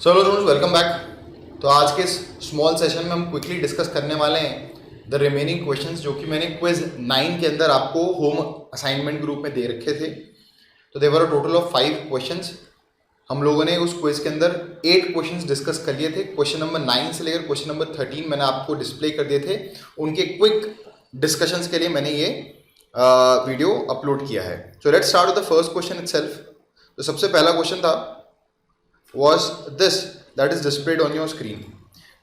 So hello students, welcome back. तो आज के इस स्मॉल सेशन में हम क्विकली डिस्कस करने वाले हैं द रिमेनिंग क्वेश्चंस जो कि मैंने क्विज 9 के अंदर आपको होम असाइनमेंट ग्रुप में दे रखे थे। तो देवर अ टोटल ऑफ 5 क्वेश्चंस। हम लोगों ने उस क्विज के अंदर 8 क्वेश्चंस डिस्कस कर लिए थे। क्वेश्चन नंबर 9 से लेकर क्वेश्चन नंबर 13 मैंने आपको डिस्प्ले कर दिए थे। उनके क्विक डिस्कशंस के लिए मैंने ये वीडियो अपलोड किया है। So let's start with the first question itself. तो सबसे पहला क्वेश्चन था was this that is displayed on your screen।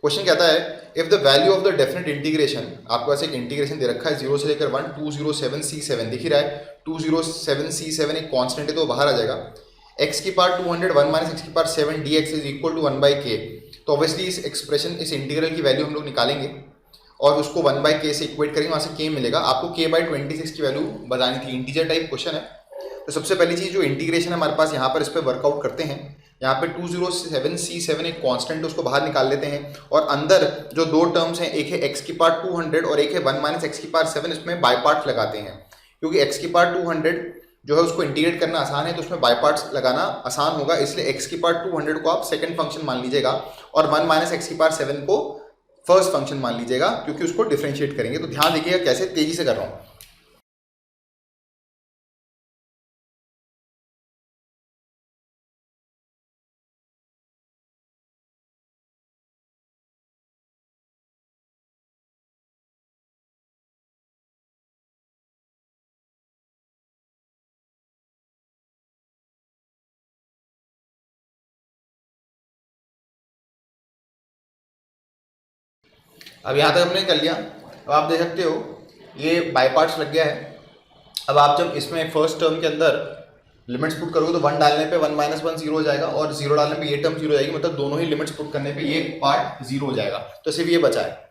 Question कहता है if the value of the definite integration, आपके पास एक इंटीग्रेशन दे रखा है 0 से लेकर 1 207c7 दिख ही रहा है। 207c7 एक कांस्टेंट है तो बाहर आ जाएगा। x की पावर 200 1 माइनस x की power 7 dx is equal to 1/k। तो ऑब्वियसली इस एक्सप्रेशन इस इंटीग्रल की वैल्यू हम लोग निकालेंगे और उसको 1/k से इक्वेट करेंगे, वहाँ से k मिलेगा। आपको k/26 की वैल्यू बतानी थी। इंटीजर टाइप क्वेश्चन है। तो सबसे पहली चीज़ जो इंटीग्रेशन है हमारे पास यहाँ पर, इस पर वर्कआउट करते हैं। यहाँ पे 207c7 एक कांस्टेंट, उसको बाहर निकाल लेते हैं और अंदर जो दो टर्म्स हैं, एक है x की पावर 200 और एक है 1 माइनस x की पावर 7, इसमें बाय पार्ट्स लगाते हैं। क्योंकि x की पावर 200 जो है उसको इंटीग्रेट करना आसान है तो उसमें बाय पार्ट्स लगाना आसान होगा, इसलिए x की पावर 200 को आप सेकंड फंक्शन मान लीजिएगा और 1 माइनस x की पावर 7 को फर्स्ट फंक्शन मान लीजिएगा, क्योंकि उसको डिफ्रेंशिएट करेंगे। तो ध्यान देखिएगा कैसे तेजी से कर रहा हूँ। अब यहाँ तक हमने कर लिया। अब आप देख सकते हो ये बाय पार्ट्स लग गया है। अब आप जब इसमें फर्स्ट टर्म के अंदर लिमिट्स पुट करोगे तो 1 डालने पे 1 माइनस 1 0 हो जाएगा और 0 डालने पे ये टर्म 0 हो जाएगी। मतलब दोनों ही लिमिट्स पुट करने पे ये पार्ट 0 हो जाएगा। तो सिर्फ ये बचा है।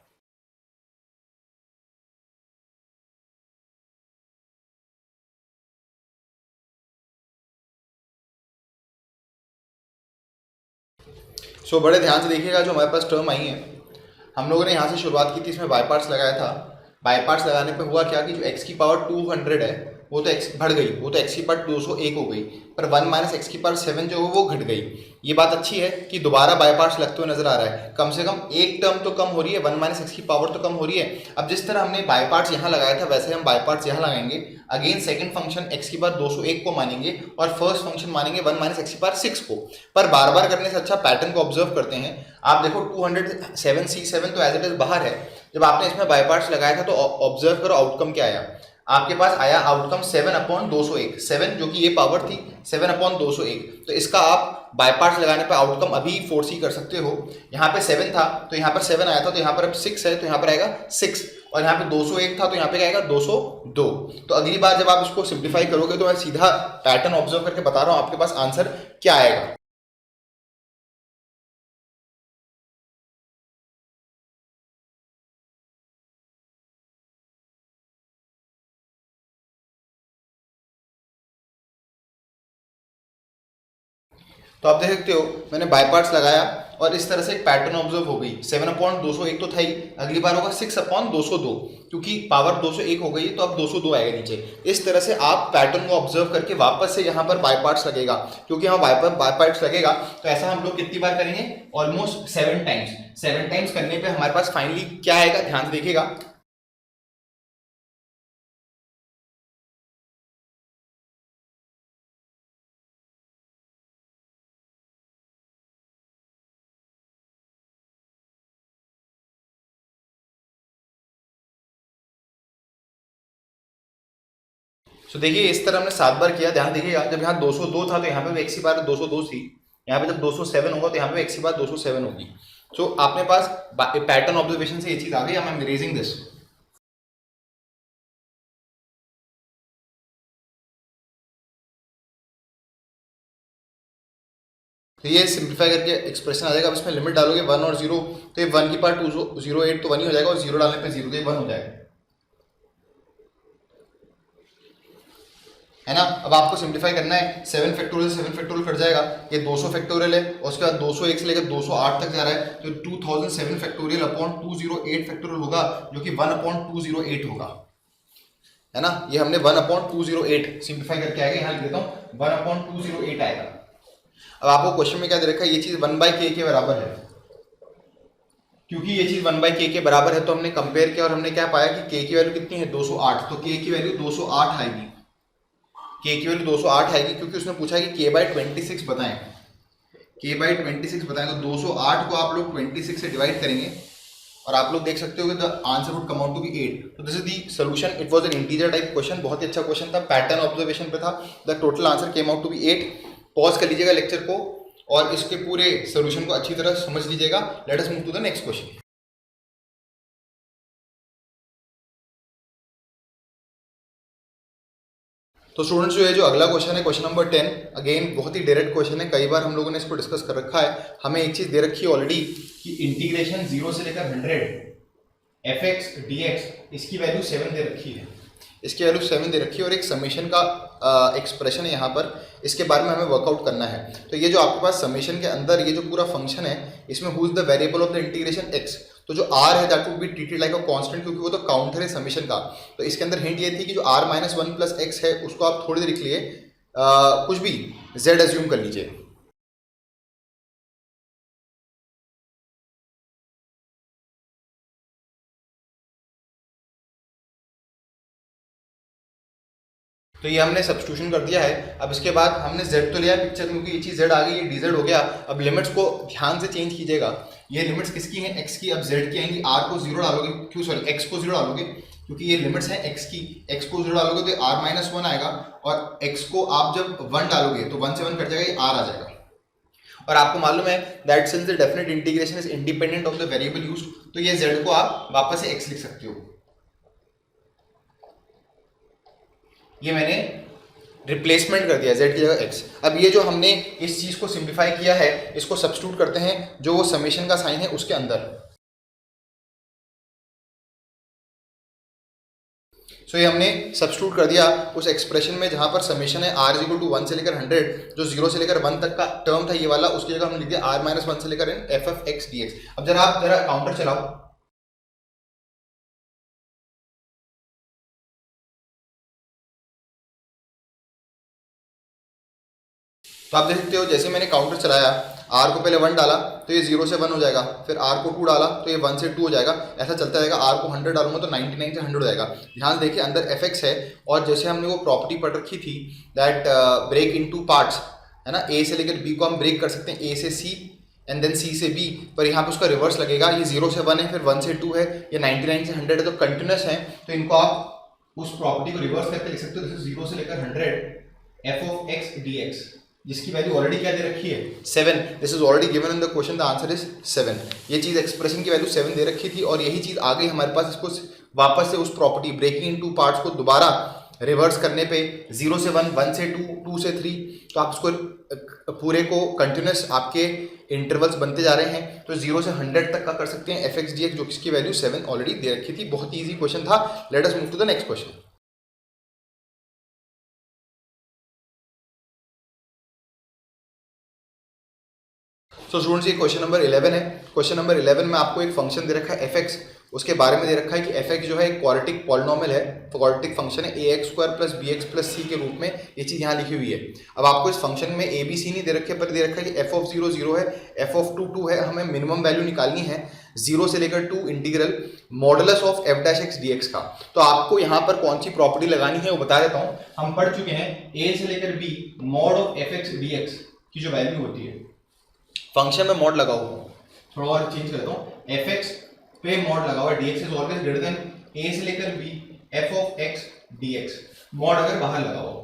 सो बड़े ध्यान से देखिएगा, जो हमारे पास टर्म आई है हम लोगों ने यहाँ से शुरुआत की थी, इसमें बाय पार्ट्स लगाया था। बाय पार्ट्स लगाने पे हुआ क्या कि जो x की पावर 200 है वो तो x बढ़ गई, वो तो x की पावर 201 हो गई, पर 1 माइनस x की पावर 7 जो है वो घट गई। ये बात अच्छी है कि दोबारा बाय पार्ट्स लगते हुए नजर आ रहा है। कम से कम एक टर्म तो कम हो रही है, 1 माइनस x की पावर तो कम हो रही है। अब जिस तरह हमने बाय पार्ट्स यहाँ लगाया था वैसे हम बाय पार्ट्स यहाँ लगाएंगे। अगेन सेकंड फंक्शन x की पावर 201 को मानेंगे और फर्स्ट फंक्शन मानेंगे 1 माइनस x की पावर 6 को। पर बार बार करने से अच्छा पैटर्न को ऑब्जर्व करते हैं। आप देखो 207c7 तो एज इट इज बाहर है। जब आपने इसमें बाय पार्ट्स लगाया था तो ऑब्जर्व करो आउटकम क्या आया। आपके पास आया आउटकम 7/201, 7 जो कि ये पावर थी 7/201। तो इसका आप बाय पार्ट्स लगाने पर आउटकम अभी फोर्स ही कर सकते हो। यहाँ पे 7 था तो यहाँ पर 7 आया था, तो यहाँ पर अब 6 है तो यहाँ पर आएगा 6, और यहाँ पे 201 था तो यहाँ पे आएगा 202। तो अगली बार जब आप इसको सिंप्लीफाई करोगे तो मैं सीधा पैटर्न ऑब्जर्व करके बता रहा हूँ आपके पास आंसर क्या आएगा। तो आप देख सकते हो मैंने बाय पार्ट्स लगाया और इस तरह से एक पैटर्न ऑब्जर्व हो गई। 7/201 तो था ही, अगली बार होगा 6/202, क्योंकि पावर 201 हो गई तो अब 202 आएगा नीचे। इस तरह से आप पैटर्न को ऑब्जर्व करके वापस से यहाँ पर बाय पार्ट्स लगेगा। क्योंकि यहाँ बाय पार्ट्स लगेगा तो ऐसा हम लोग कितनी बार करेंगे, ऑलमोस्ट 7 टाइम्स। 7 टाइम्स करने पर हमारे पास फाइनली क्या आएगा, ध्यान से देखिएगा। सो देखिए इस तरह हमने 7 बार किया। ध्यान देखिएगा, जब यहाँ 202 था तो यहाँ पे भी x की बार 202 थी। यहाँ पे जब 207 होगा तो यहाँ पे x की बार 207 होगी। सो आपने पास पैटर्न ऑब्जर्वेशन से ये चीज आ गई। I am erasing this. तो ये सिंप्लीफाई करके एक्सप्रेशन आ जाएगा। अब इसमें लिमिट डालोगे 1 और 0, तो ये 1 की पावर 208 तो 1 ही हो जाएगा और 0 डालने पे 0 तो ये 1 हो जाएगा, है ना। अब आपको सिंप्लीफाई करना है। 7 फैक्टोरियल 7 फैक्टोरियल कट जाएगा, ये 200 फैक्टोरियल है और उसके बाद 201 से लेकर 208 तक जा रहा है, तो 2007 फैक्टोरियल अपॉन 208 फैक्टोरियल होगा, जो कि 1/208 होगा, है ना। ये हमने 1/208 सिंप्लीफाई करके आएगा। यहाँ लिख देता हूँ 1/208 आएगा। अब आपको क्वेश्चन में क्या दे रखा है, ये चीज 1/k के बराबर है। क्योंकि ये चीज 1/k के बराबर है तो हमने कंपेयर किया और हमने क्या पाया कि k की वैल्यू कितनी है 208, तो k की वैल्यू 208 आएगी, k की वैल्यू 208 आएगी क्योंकि उसने पूछा है कि k/26 बताएं, k/26 बताएं। तो 208 को आप लोग 26 से डिवाइड करेंगे और आप लोग देख सकते हो कि the answer would come out to be 8। तो this is the solution. It was an integer type question, बहुत ही अच्छा क्वेश्चन था, पैटर्न ऑब्जर्वेशन पे था। The total answer came out to be 8। Pause कर लीजिएगा लेक्चर को और इसके पूरे सॉल्यूशन को अच्छी तरह समझ लीजिएगा। Let us move to the next question. तो स्टूडेंट्स जो है, जो अगला क्वेश्चन है क्वेश्चन नंबर 10, अगेन बहुत ही डायरेक्ट क्वेश्चन है, कई बार हम लोगों ने इसको डिस्कस कर रखा है। हमें एक चीज दे रखी है ऑलरेडी कि इंटीग्रेशन 0 से लेकर 100 fx dx, इसकी वैल्यू 7 दे रखी है, इसकी वैल्यू 7 दे रखी है और एक समेशन का एक्सप्रेशन है यहाँ पर, इसके बारे में हमें वर्कआउट करना है। तो ये जो आपके पास समेशन के अंदर ये जो पूरा फंक्शन है, इसमें who is the variable of the integration x, तो जो r है that would be treated like a constant, क्योंकि वो तो काउंटर है समेशन का। तो इसके अंदर हिंट ये थी कि जो r-1 प्लस x है उसको आप थोड़ी देर के लिए कुछ भी z एज्यूम कर लीजिए। तो ये हमने सब्स्टिट्यूशन कर दिया है। अब इसके बाद हमने z तो लिया पिक्चर में, क्योंकि ये चीज z आ गई, ये dz हो गया। अब लिमिट्स को ध्यान से चेंज कीजिएगा, ये लिमिट्स किसकी हैं, x की। अब z की आएंगी, r को 0 डालोगे, क्यों सॉरी x को 0 डालोगे, क्योंकि ये लिमिट्स हैं x की, x को 0 डालोगे तो r-1 आएगा, और x को आप जब 1 डालोगे तो 1 से 1 कट जाएगा, ये r आ जाएगा। और आपको मालूम है that since the definite integration is independent of the variable used, तो ये z को आप वापस से x लिख सकते हो। ये मैंने रिप्लेसमेंट कर दिया z की जगह x। अब ये जो हमने इस चीज को सिंप्लीफाई किया है, इसको सब्स्टिट्यूट करते हैं जो वो समेशन का साइन है उसके अंदर। सो ये हमने सब्स्टिट्यूट कर दिया उस एक्सप्रेशन में जहां पर समेशन है r इक्वल टू 1 से लेकर 100, जो 0 से लेकर 1 तक का टर्म था ये वाला, उसकी जगह हमने लिख दिया r-1 से लेकर f(x) dx। अब जरा आप काउंटर चलाओ, तो आप देख सकते हो जैसे मैंने काउंटर चलाया, r को पहले 1 डाला तो ये 0 से 1 हो जाएगा, फिर r को 2 डाला तो ये 1 से 2 हो जाएगा, ऐसा चलता रहेगा। r को 100 डालूंगा तो 99 से 100 हो जाएगा। ध्यान देखिए अंदर fx है, और जैसे हमने वो प्रॉपर्टी पढ़ रखी थी दैट ब्रेक इनटू पार्ट्स, है ना, a से लेकर b को हम ब्रेक कर सकते हैं, a से c एंड देन c से b, पर यहाँ पे उसका रिवर्स लगेगा। ये 0 से 1 है, फिर 1 से 2 है, ये 99 से 100 है, तो कंटिन्यूस है, तो इनको आप उस प्रॉपर्टी को रिवर्स करके लिख सकते हो। जैसे 0 से लेकर 100 f(x) dx, जिसकी वैल्यू ऑलरेडी क्या दे रखी है 7। This is already given in the question, the answer is 7। ये चीज एक्सप्रेशन की वैल्यू 7 दे रखी थी और यही चीज आ गई हमारे पास। इसको वापस से उस प्रॉपर्टी ब्रेकिंग इनटू पार्ट्स को दोबारा रिवर्स करने पे 0 से 1, 1 से 2, 2 से 3, तो आप इसको पूरे को कंटिन्यूस आपके इंटरवल्स बनते जा रहे हैं, तो 0 से 100 तक का कर सकते हैं f(x) dx, जो इसकी वैल्यू 7 ऑलरेडी दे रखी थी। बहुत ही ईजी क्वेश्चन था। Let us move to the next question. So students ये क्वेश्चन नंबर 11 है। क्वेश्चन नंबर 11 में आपको एक फंक्शन दे रखा है fx, उसके बारे में दे रखा है कि fx जो है एक क्वाड्रेटिक पॉलिनोमियल है, क्वाड्रेटिक फंक्शन है, ax² + bx + c के रूप में ये चीज़ यहाँ लिखी हुई है। अब आपको इस फंक्शन में a b c नहीं दे रखे, पर दे रखा है कि f(0) 0 है, f(2) है। हमें मिनिमम वैल्यू निकालनी है 0 से लेकर 2 integral modulus of f(x) dx का। तो आपको यहाँ पर कौन सी प्रॉपर्टी लगानी है वो बता देता हूँ। हम पढ़ चुके हैं a से लेकर b mod of f(x) dx की जो वैल्यू होती है, फंक्शन में मॉड लगा हुआ, थोड़ा और चेंज करता हूँ, fx पे मॉड लगा हुआ, dx is always greater than a से लेकर b f(x) dx, मॉड अगर बाहर लगा हुआ।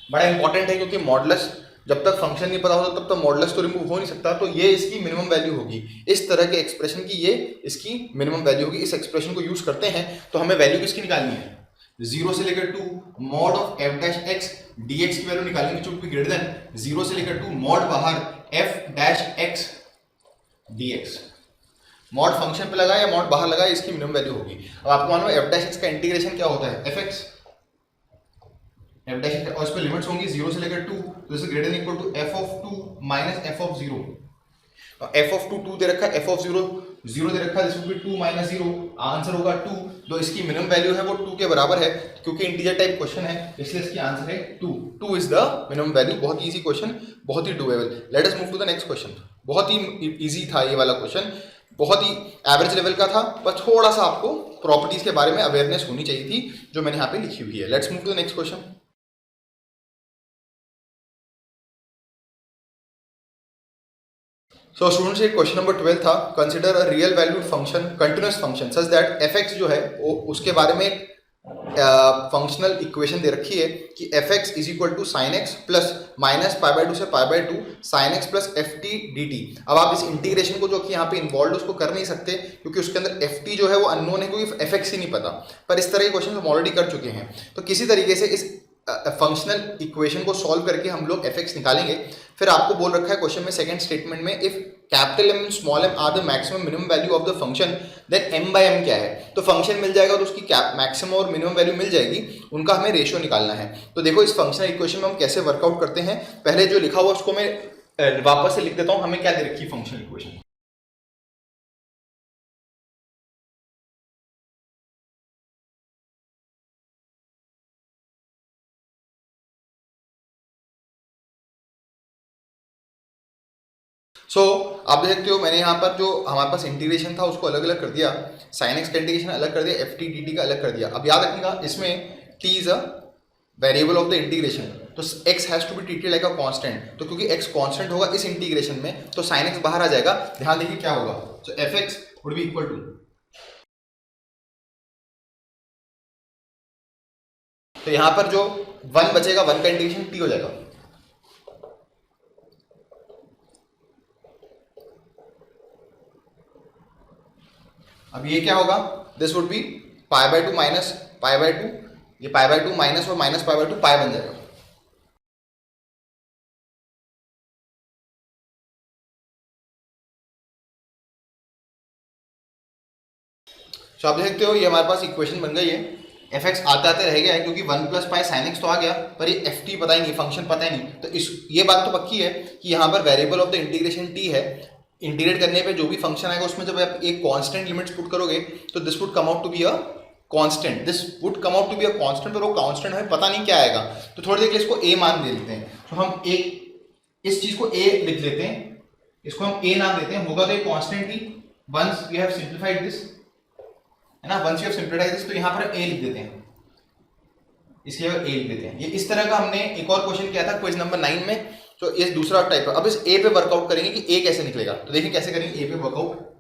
बड़ा इंपॉर्टेंट है क्योंकि मॉडुलस जब तक फंक्शन नहीं पता होता तब तक मॉडुलस तो रिमूव हो नहीं सकता, तो ये इसकी मिनिमम वैल्यू होगी। इस तरह के एक्सप्रेशन की ये इसकी मिनिमम वैल्यू होगी। इस एक्सप्रेशन को यूज करते हैं तो हमें वैल्यू किसकी निकालनी है, 0 से लेकर 2 मॉड ऑफ f(x) dx की वैल्यू निकालेंगे, जो कि ग्रेटर देन 0 से लेकर 2 मॉड बाहर f(x) dx। मॉड फंक्शन पे लगा या मॉड बाहर लगा, इसकी मिनिमम वैल्यू होगी। अब आपको मालूम है f(x) का इंटीग्रेशन क्या होता है, fx f(x) और इस पे लिमिट्स होंगी 0 से लेकर 2, तो is greater than equal to f(2) - f(0). F of two दे रखा है, एफ ऑफ जीरो दे रखा है, this would be 2 minus zero, answer होगा 2। जो इसकी मिनिमम वैल्यू है वो 2 के बराबर है, क्योंकि इंटीजर टाइप क्वेश्चन है इसलिए इसकी आंसर है 2 इज द मिनिमम वैल्यू। बहुत इजी क्वेश्चन, बहुत ही doable. Let us move to the next question. बहुत ही इजी था ये वाला क्वेश्चन, बहुत ही एवरेज लेवल का था, पर थोड़ा सा आपको प्रॉपर्टीज के बारे में अवेयरनेस होनी चाहिए थी, जो मैंने यहाँ पे लिखी हुई है। Let's move to the next question. So students, ये क्वेश्चन नंबर 12 था। Consider a real valued function, continuous function such that F X जो है वो उसके बारे में फंक्शनल इक्वेशन दे रखी है कि F X is equal to sine X plus minus pi by two से pi by two sine X plus F T D T. अब आप इस इंटीग्रेशन को जो कि यहाँ पे इन्वॉल्व उसको कर नहीं सकते, क्योंकि उसके अंदर एफ टी जो है वो अननोन है, क्योंकि एफ एक्स ही नहीं पता। पर इस तरह के क्वेश्चन हम ऑलरेडी कर चुके हैं, तो किसी तरीके से इस फंक्शनल इक्वेशन को सॉल्व करके हम लोग एफ एक्स निकालेंगे। फिर आपको बोल रखा है क्वेश्चन में सेकंड स्टेटमेंट में, if capital M small M are the maximum minimum value of the function then M by M क्या है। तो फंक्शन मिल जाएगा तो उसकी मैक्सिमम और मिनिमम वैल्यू मिल जाएगी, उनका हमें रेशियो निकालना है। तो देखो इस फंक्शनल इक्वेशन में हम कैसे वर्कआउट करते हैं। पहले जो लिखा हुआ उसको मैं वापस से लिख देता हूँ, हमें क्या दे रखी है फंक्शनल इक्वेशन। आप देख सकते हो मैंने यहाँ पर जो हमारे पास इंटीग्रेशन था उसको अलग अलग कर दिया, साइन एक्स का इंटीग्रेशन अलग कर दिया, एफ टी डी टी का अलग कर दिया। अब याद रखिएगा इसमें t is a variable of the integration, तो x has to be treated like a constant. तो क्योंकि x कांस्टेंट होगा इस इंटीग्रेशन में, तो साइन एक्स बाहर आ जाएगा। ध्यान देखिए क्या होगा, so F X would be equal to, तो यहाँ पर जो 1 बचेगा 1 का इंटीग्रेशन t हो जाएगा। अब ये क्या होगा, this would B pi by to minus pi by to, ये पाई बाई टू माइनस और माइनस पाई बाई टू पाई बन जाएगा। तो आप देख सकते हो ये हमारे पास इक्वेशन बन गई है। एफ एक्स आते आते रह गया है, क्योंकि 1 प्लस पाई साइन एक्स तो आ गया, पर ये एफ टी पता ही नहीं, फंक्शन पता ही नहीं। तो इस ये बात तो पक्की है कि यहाँ पर variable of the integration T है। इंटीग्रेट करने पे जो भी फंक्शन आएगा उसमें जब आप एक कांस्टेंट लिमिट्स पुट करोगे तो this would come out to be a constant, this would come out to be a constant, पर वो कांस्टेंट हमें पता नहीं क्या आएगा। तो थोड़ी देर के लिए इसको ए मान दे लेते हैं। तो हम एक इस चीज को ए लिख लेते हैं, इसको हम ए नाम देते हैं। होगा तो ये कांस्टेंट ही, once we have simplified this, है ना, once we have simplified this, तो यहाँ पर ए लिख देते हैं, इसके बाद ए लिख देते हैं। ये इस तरह का हमने एक और क्वेश्चन किया था क्वेश्चन नंबर 9 में। तो ये दूसरा टाइप है। अब इस ए पे वर्कआउट करेंगे कि ए कैसे निकलेगा। तो देखिए कैसे करेंगे ए पे वर्कआउट।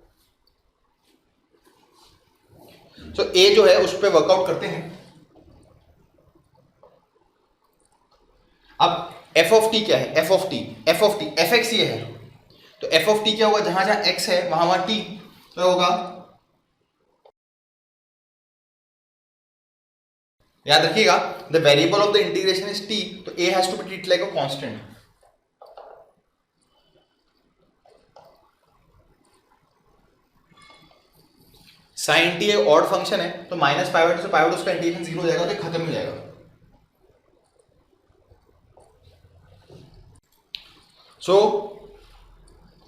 तो ए जो है उस पे वर्कआउट करते हैं। अब एफ ऑफ टी क्या है, F of T F x ये है। तो एफ ऑफ टी क्या होगा, जहां जहां एक्स है वहां वहां टी, तो होगा, याद रखिएगा the variable of the integration is T, तो A has to be treated like a constant. Sine T एक ऑड फंक्शन है, तो माइनस पाई बाई टू से पाई बाई टू उसका इंटीग्रेशन 0 हो जाएगा, तो खत्म हो जाएगा। सो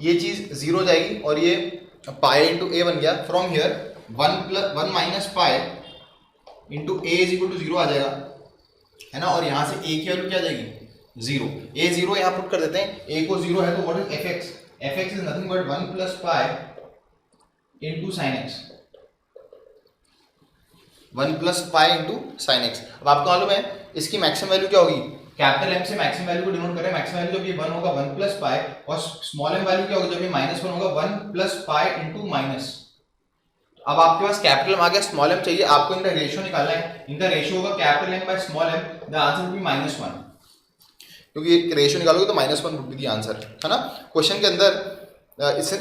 ये चीज 0 हो जाएगी और ये पाई इंटू ए बन गया। From here 1 minus pi into A is equal to 0 आ जाएगा, है ना। और यहां से ए की वैल्यू क्या आ जाएगी, 0। ए 0 यहां पुट कर देते हैं, ए को 0 है तो what is F x, F X is nothing but 1 plus pi into sine x, 1 plus pi into sine x. अब आपको मालूम है इसकी मैक्सिमम वैल्यू क्या होगी, कैपिटल एम से मैक्सिमम वैल्यू को डिनोट करें। मैक्सिमम वैल्यू जब ये 1 होगा 1 प्लस पाई, और स्मॉल एम वैल्यू क्या होगा जब ये -1 होगा 1 प्लस पाई इंटू माइनस। अब आपके पास कैपिटल एम आ गया, स्मॉल एम चाहिए, आपको इनका रेशियो निकालना है। इनका रेशियो होगा capital M by small M, the answer will be -1, क्योंकि रेशियो निकालोगे तो -1 वुड बी द आंसर, है ना। क्वेश्चन के अंदर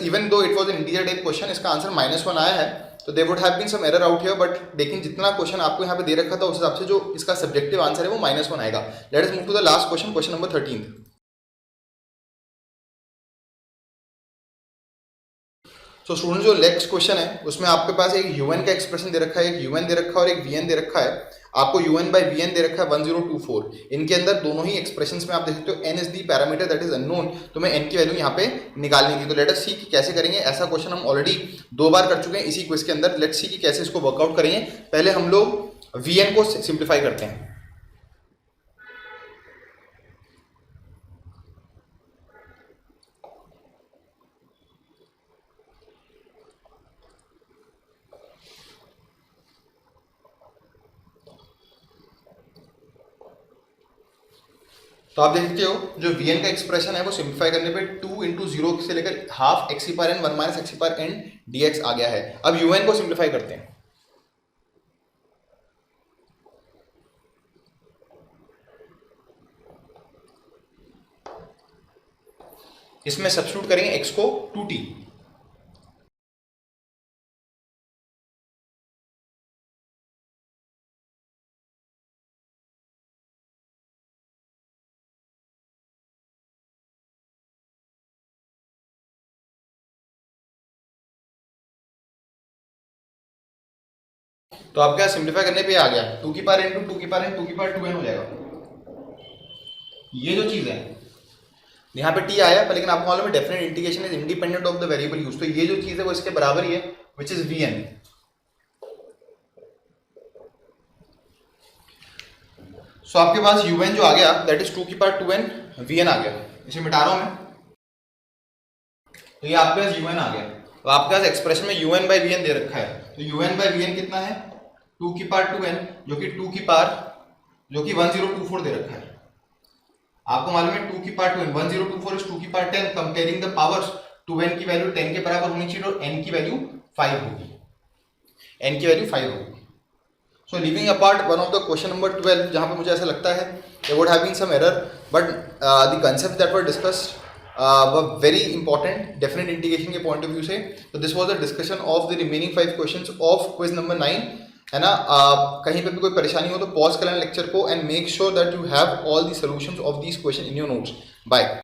even though it was an integer type question, इसका आंसर -1 आया है। तो there would have been some error out here, but लेकिन जितना क्वेश्चन आपको यहाँ पे दे रखा था उस हिसाब से जो इसका सब्जेक्टिव आंसर है वो -1 आएगा। Let us move to the last question, question number 13। So student जो नेक्स्ट क्वेश्चन है उसमें आपके पास एक un का एक्सप्रेशन दे रखा है, एक un दे रखा है और एक vn दे रखा है। आपको un बाई वी एन दे रखा है 1024। इनके अंदर दोनों ही एक्सप्रेशंस में आप देख सकते हो n is the parameter that is unknown, तो मैं n की वैल्यू यहाँ पे निकालनी थी। तो लेट अस सी कि कैसे करेंगे। ऐसा क्वेश्चन हम ऑलरेडी 2 बार कर चुके हैं इसी क्विज के अंदर। लेट्स सी कि कैसे इसको वर्कआउट करेंगे। पहले हम लोग vn को सिंप्लीफाई करते हैं। तो आप देखते हो जो vn का एक्सप्रेशन है वो सिंप्लीफाई करने पे 2 इंटू जीरो से लेकर half x power n 1 minus x power n dx आ गया है। अब un को सिंप्लीफाई करते हैं। इसमें सब्स्टिट्यूट करेंगे x को 2t। तो आपका सिंप्लीफाई करने पे आ गया 2 की पावर n 2 की पावर n 2 की पावर 2n हो जाएगा। ये जो चीज है यहाँ पे t आया, पर लेकिन आपको मालूम है definite integration is independent of the variable use. तो ये जो चीज है वो इसके बराबर ही है, विच इज vn। सो आपके पास un जो आ गया दैट इज 2 की पावर 2n vn आ गया। इसे मिटा रहा हूं मैं, तो ये आपके पास un आ गया। तो आपके पास एक्सप्रेशन में un बाई vn दे रखा है। तो un बाई vn कितना है 2 की पावर 2n, जो कि 2 की पावर जो कि 1024 दे रखा है। आपको मालूम है 2 की पावर 2n 1024 इज 2 की power 10। Comparing the powers 2n की वैल्यू 10 के बराबर होनी चाहिए और n की वैल्यू 5 होगी। n की वैल्यू 5 होगी। So living apart one of the question number 12 जहां पे मुझे ऐसा लगता है there would have been some error, but the concepts that were discussed were very important definite integration के point of view से। तो this was a discussion of the remaining 5 questions of quiz number 9, है ना। कहीं पे भी कोई परेशानी हो तो पॉज कर लेना लेक्चर को and make sure that you have all the solutions of these questions in your notes. Bye.